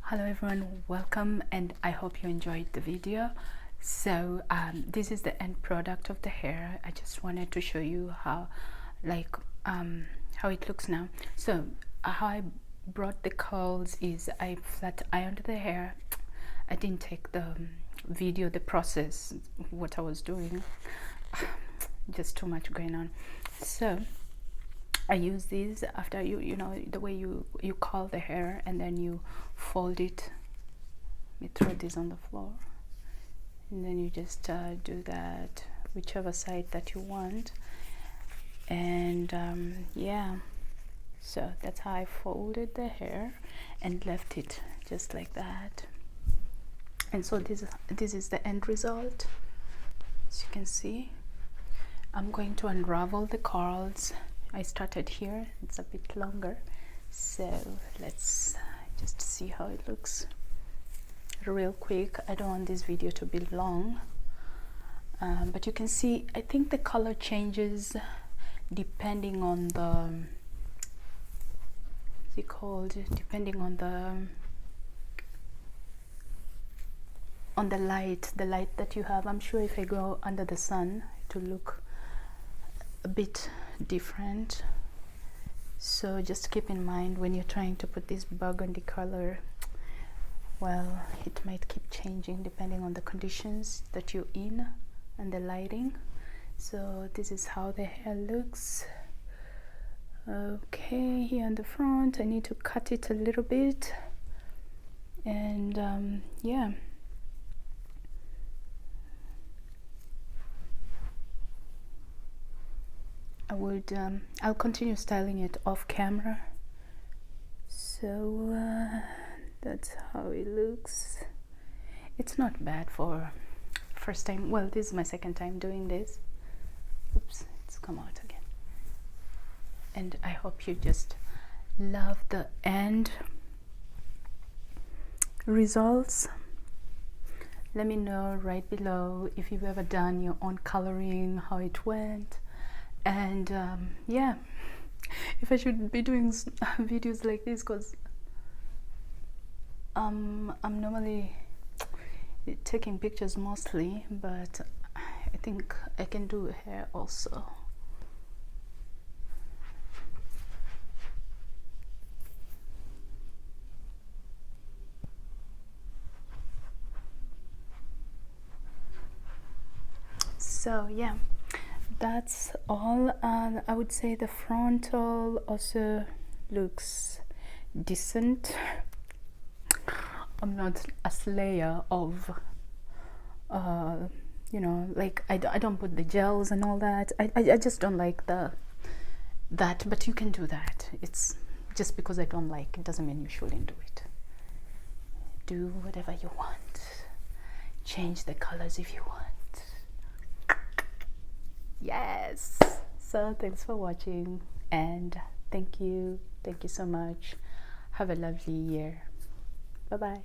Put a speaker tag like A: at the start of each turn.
A: Hello everyone, welcome, and I hope you enjoyed the video. So this is the end product of the hair. I just wanted to show you how it looks now. So how I brought the curls is I flat ironed the hair. I didn't take the video, the process, what I was doing, just too much going on. So I use these after you know the way you curl the hair and then you fold it. You throw this on the floor and then you just do that whichever side that you want, and yeah, so that's how I folded the hair and left it just like that. And so this is the end result. As you can see, I'm going to unravel the curls. I started here, it's a bit longer, so let's just see how it looks real quick. I don't want this video to be long, but you can see I think the color changes depending on the depending on the light that you have. I'm sure if I go under the sun it will look a bit different, so just keep in mind when you're trying to put this burgundy color, well, it might keep changing depending on the conditions that you're in and the lighting. So this is how the hair looks. Okay, here in the front I need to cut it a little bit, and yeah, I'll continue styling it off camera. So that's how it looks. It's not bad for first time. Well, this is my second time doing this. Oops, it's come out again. And I hope you just love the end results. Let me know right below if you've ever done your own coloring, how it went. And yeah, if I should be doing videos like this, because I'm normally taking pictures mostly, but I think I can do hair also. So yeah, that's all. I would say the frontal also looks decent. I'm not a slayer of you know, like I don't put the gels and all that. I just don't like that, but you can do that. It's just because I don't like it doesn't mean you shouldn't do it. Do whatever you want, change the colors if you want. Yes. So thanks for watching, and thank you so much. Have a lovely year. Bye bye.